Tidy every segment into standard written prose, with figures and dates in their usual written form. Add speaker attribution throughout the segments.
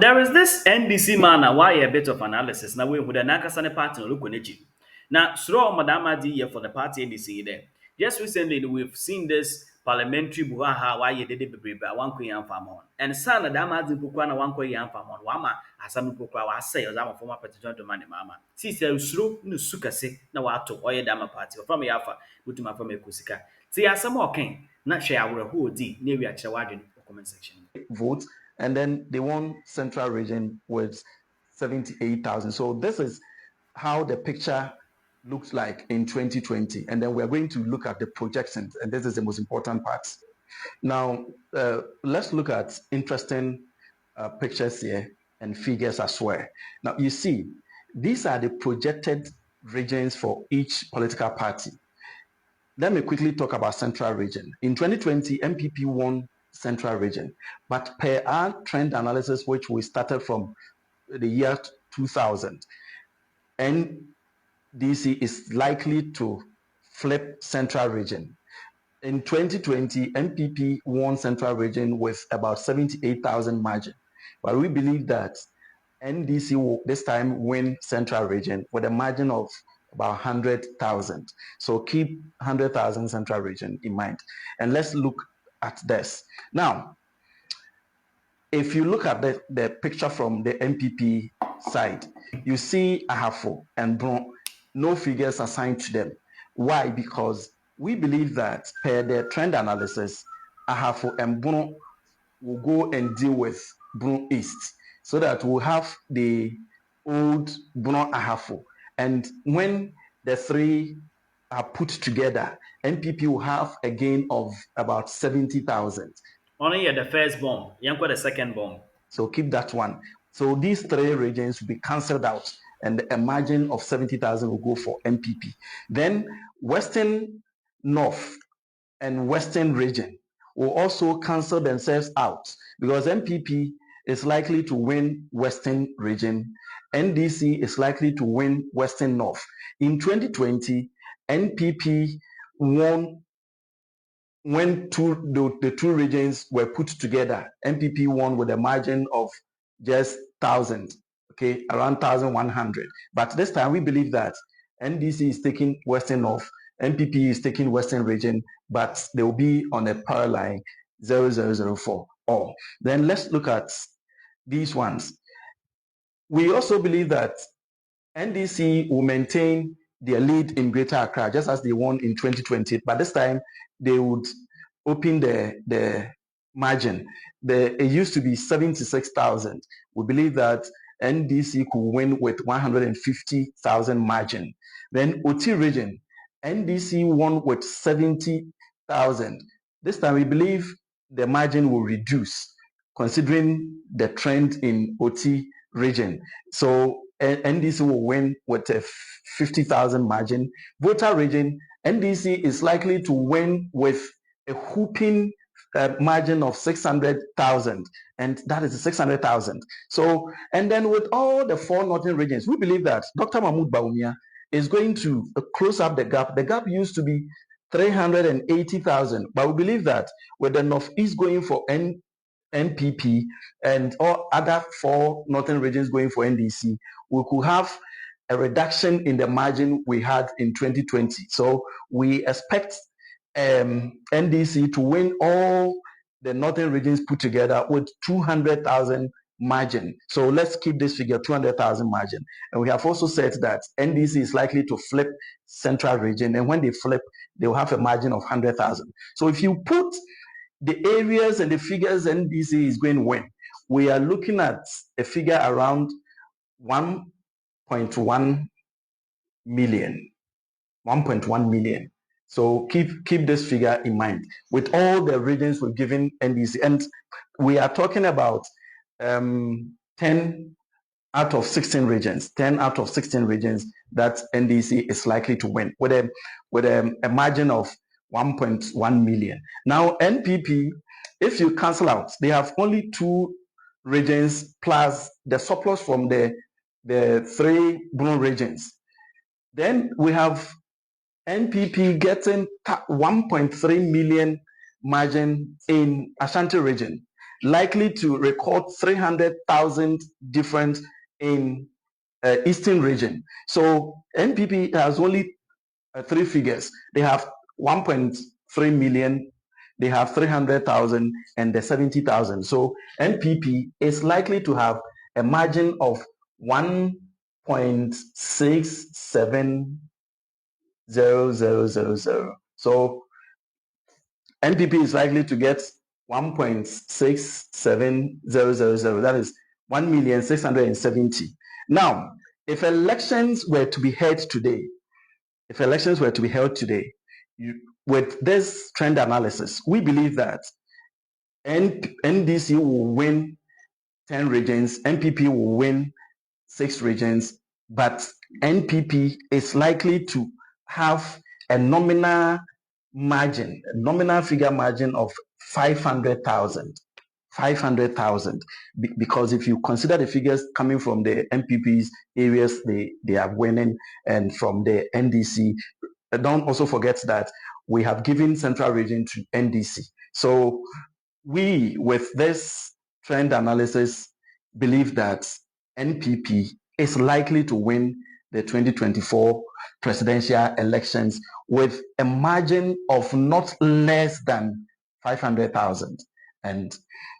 Speaker 1: there is this NDC man why a bit of analysis. Now we would an Nakasane party look on it. Now, throw Madame D for the party NDC there. Just recently, we've seen this parliamentary buhaha why you did it be one queen farm on. And son of Damadi Pukwana one queen farm on Wama, as some Pukwa was say, as I'm a former petition to money mama. See, slow no sukase, no wato, or a dama party, or from Yafa, put my from a kusika. See, as some more king, not share our whole D, near your chawadin comment section.
Speaker 2: Votes, and then they won Central Region with 78,000. So this is how the picture looks like in 2020. And then we're going to look at the projections, and this is the most important part. Now, let's look at interesting pictures here and figures as well. Now, you see, these are the projected regions for each political party. Let me quickly talk about Central Region. In 2020, MPP won Central Region, but per our trend analysis, which we started from the year 2000, NDC is likely to flip Central Region. In 2020, MPP won Central Region with about 78,000 margin, but we believe that NDC will this time win Central Region with a margin of about 100,000. So keep 100,000 Central Region in mind. And let's look at this. Now, if you look at the picture from the MPP side, you see Ahafo and Bron, no figures assigned to them. Why? Because we believe that per the trend analysis, Ahafo and Bron will go and deal with Bron East, so that we'll have the old Bron Ahafo. And when the three are put together, NPP will have a gain of about 70,000.
Speaker 1: Only the first bomb, young the second bomb.
Speaker 2: So keep that one. So these three regions will be cancelled out, and a margin of 70,000 will go for MPP. Then Western North and Western region will also cancel themselves out, because MPP is likely to win Western region. NDC is likely to win Western North. In 2020, NPP won when the two regions were put together. MPP won with a margin of just 1,000, okay, around 1,100. But this time we believe that NDC is taking Western North, MPP is taking Western region, but they will be on a parallel line 0004. All. Then let's look at these ones. We also believe that NDC will maintain their lead in Greater Accra, just as they won in 2020. But this time, they would open the margin. It used to be 76,000. We believe that NDC could win with 150,000 margin. Then OT region, NDC won with 70,000. This time, we believe the margin will reduce, considering the trend in OT region. So NDC will win with a 50,000 margin. Voter region, NDC is likely to win with a whooping margin of 600,000, and that is 600,000. So, and then with all the four northern regions, we believe that Dr. Mahmoud Bawumia is going to close up the gap. The gap used to be 380,000, but we believe that with the Northeast going for NPP and all other four northern regions going for NDC, we could have a reduction in the margin we had in 2020. So we expect NDC to win all the northern regions put together with 200,000 margin. So let's keep this figure 200,000 margin. And we have also said that NDC is likely to flip central region, and when they flip, they will have a margin of 100,000. So if you put the areas and the figures NDC is going to win, we are looking at a figure around 1.1 million. 1.1 million. So keep this figure in mind with all the regions we've given NDC. And we are talking about 10 out of 16 regions, 10 out of 16 regions that NDC is likely to win with a margin of 1.1 million. Now, NPP, if you cancel out, they have only two regions plus the surplus from the three blue regions. Then we have NPP getting 1.3 million margin in Ashanti region. likely to record 300,000 different in Eastern region. So NPP has only three figures. They have 1.3 million, they have 300,000, and the 70,000. So NPP is likely to have a margin of 1.670000. So NPP is likely to get 1.67000. That is 1,670,000. Now, if elections were to be held today, with this trend analysis, we believe that NDC will win 10 regions, NPP will win 6 regions, but NPP is likely to have a nominal figure margin of 500,000. 500,000, because if you consider the figures coming from the NPP's areas they are winning and from the NDC, don't also forget that we have given Central Region to NDC. So we, with this trend analysis, believe that NPP is likely to win the 2024 presidential elections with a margin of not less than 500,000. And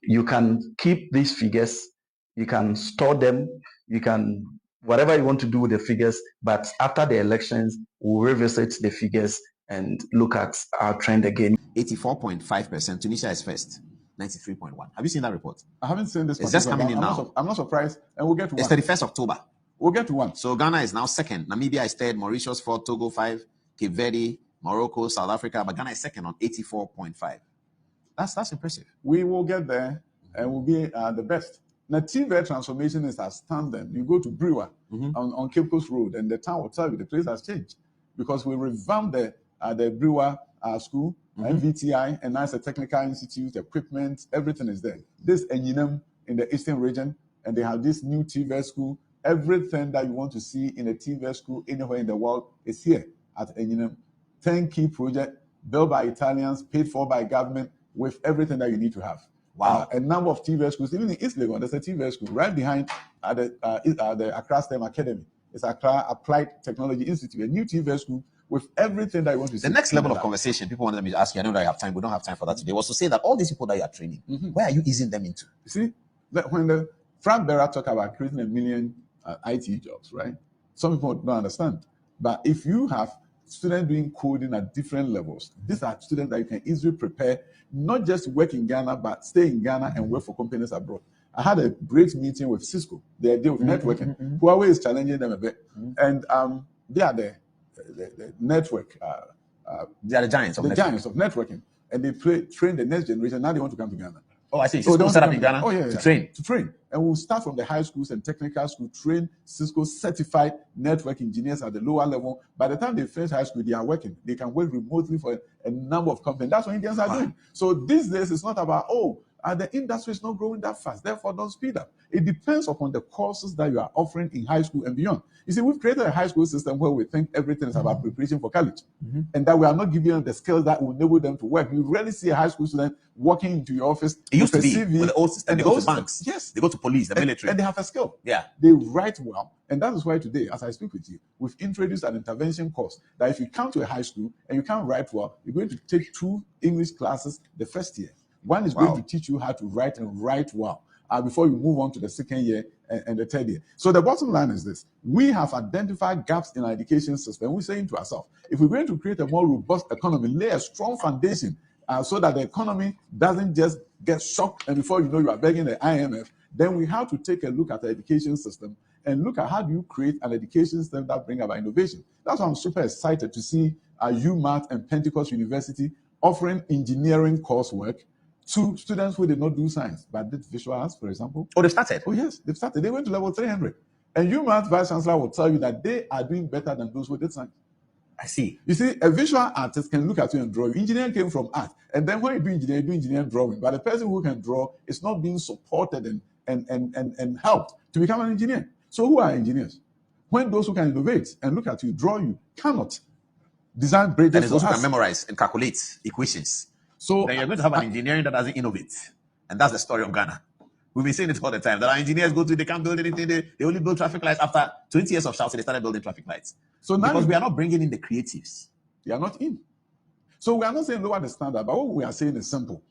Speaker 2: you can keep these figures, you can store them, you can whatever you want to do with the figures, but after the elections, we'll revisit the figures and look at our trend again.
Speaker 3: 84.5%. Tunisia is first. 93.1. Have you seen that report?
Speaker 4: I haven't seen this.
Speaker 3: It's just coming in now.
Speaker 4: I'm not surprised, and we'll get to
Speaker 3: it's
Speaker 4: one.
Speaker 3: It's 31st October.
Speaker 4: We'll get to one.
Speaker 3: So Ghana is now second. Namibia is third. Mauritius fourth. Togo 5. Cape Verde, Morocco, South Africa. But Ghana is second on 84.5. That's impressive.
Speaker 4: We will get there, and we'll be the best. Now, TV transformation is outstanding. You go to Brewer on Cape Coast Road, and the town will tell you the place has changed because we revamped the Brewer school, MVTI, and now it's a technical institute, equipment, everything is there. This Enyinam in the Eastern region, and they have this new TV school. Everything that you want to see in a TV school anywhere in the world is here at Enyinam. 10 key project built by Italians, paid for by government, with everything that you need to have.
Speaker 3: Wow.
Speaker 4: A number of TV schools, even in East Legon, there's a TV school right behind the Accra STEM Academy. It's Accra Applied Technology Institute, a new TV school with everything that you want to see.
Speaker 3: The next level of conversation, people wanted me to ask you, I know that I have time, we don't have time for that today, was to say that all these people that you are training, where are you easing them into?
Speaker 4: You see, that when the Frank Berra talk about creating 1 million IT jobs, right? Some people don't understand. But if you have students doing coding at different levels, these are students that you can easily prepare, not just work in Ghana, but stay in Ghana and work for companies abroad. I had a great meeting with Cisco, the idea of networking. Huawei is challenging them a bit. And they are the network.
Speaker 3: They are the giants of
Speaker 4: networking. And they train the next generation. Now they want to come to Ghana.
Speaker 3: Oh, I see. Cisco set up in Ghana
Speaker 4: to train. And we'll start from the high schools and technical schools, train Cisco certified network engineers at the lower level. By the time they finish high school, they are working. They can work remotely for a number of companies. That's what Indians are doing. So these days, it's not about, the industry is not growing that fast, therefore don't speed up. It depends upon the courses that you are offering in high school and beyond. You see, we've created a high school system where we think everything is about preparation for college, and that we are not giving them the skills that will enable them to work. You rarely see a high school student walking into your office.
Speaker 3: It used to be with the old system. They go to banks.
Speaker 4: Yes.
Speaker 3: They go to police, the military.
Speaker 4: And they have a skill.
Speaker 3: Yeah.
Speaker 4: They write well. And that is why today, as I speak with you, we've introduced an intervention course that if you come to a high school and you can't write well, you're going to take 2 English classes the first year. One is going to teach you how to write and write well before you move on to the second year and the third year. So the bottom line is this. We have identified gaps in our education system. We're saying to ourselves, if we're going to create a more robust economy, lay a strong foundation so that the economy doesn't just get shocked and before you know you are begging the IMF, then we have to take a look at the education system and look at how do you create an education system that brings about innovation. That's why I'm super excited to see UMass and Pentecost University offering engineering coursework to students who did not do science, but did visual arts, for example.
Speaker 3: Oh, they've started?
Speaker 4: Oh, yes, they've started. They went to level 300. And UMass Vice Chancellor will tell you that they are doing better than those who did science.
Speaker 3: I see.
Speaker 4: You see, a visual artist can look at you and draw you. Engineering came from art. And then when you do engineering drawing. But the person who can draw is not being supported and helped to become an engineer. So who are engineers? When those who can innovate and look at you, draw you, cannot design bridges.
Speaker 3: And those who can memorize and calculate equations.
Speaker 4: So
Speaker 3: then you're going to have an engineering that doesn't innovate. And that's the story of Ghana. We've been saying it all the time, that our engineers they can't build anything, they only build traffic lights. After 20 years of shouting, they started building traffic lights.
Speaker 4: So now
Speaker 3: because we are not bringing in the creatives.
Speaker 4: They are not in. So we are not saying lower the standard, but what we are saying is simple.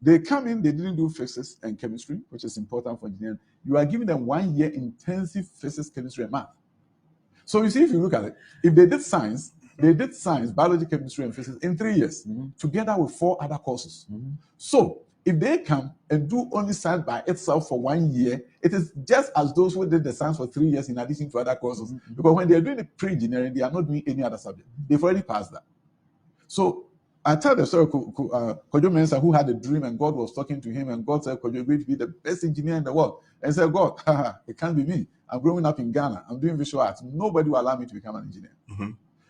Speaker 4: They come in, they didn't do physics and chemistry, which is important for engineering. You are giving them 1 year intensive physics, chemistry, and math. So you see, if you look at it, if they did science, biology, chemistry, and physics in 3 years, together with 4 other courses. So if they come and do only science by itself for 1 year, it is just as those who did the science for 3 years in addition to other courses. Because when they are doing the pre-engineering, they are not doing any other subject. They've already passed that. So I tell the story, Kojo Mensah, who had a dream and God was talking to him, and God said, Kojo, you're going to be the best engineer in the world. And he said, God, it can't be me. I'm growing up in Ghana. I'm doing visual arts. Nobody will allow me to become an engineer.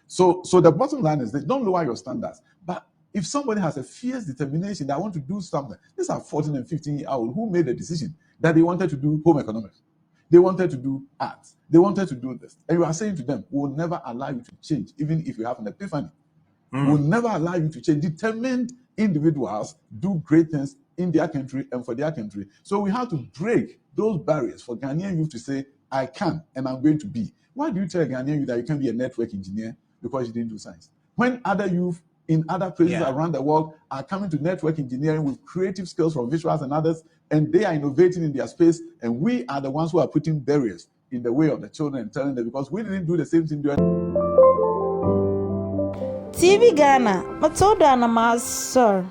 Speaker 4: So the bottom line is that don't lower your standards. But if somebody has a fierce determination that want to do something, these are 14 and 15-year-olds who made a decision that they wanted to do home economics. They wanted to do arts. They wanted to do this. And you are saying to them, we will never allow you to change, even if you have an epiphany. Will never allow you to change. Determined individuals do great things in their country and for their country. So we have to break those barriers for Ghanaian youth to say, I can and I'm going to be. Why do you tell a Ghanaian youth that you can be a network engineer because you didn't do science? When other youth in other places around the world are coming to network engineering with creative skills from visuals and others, and they are innovating in their space, and we are the ones who are putting barriers in the way of the children and telling them because we didn't do the same thing during
Speaker 5: TV Ghana, Matilda and Sir.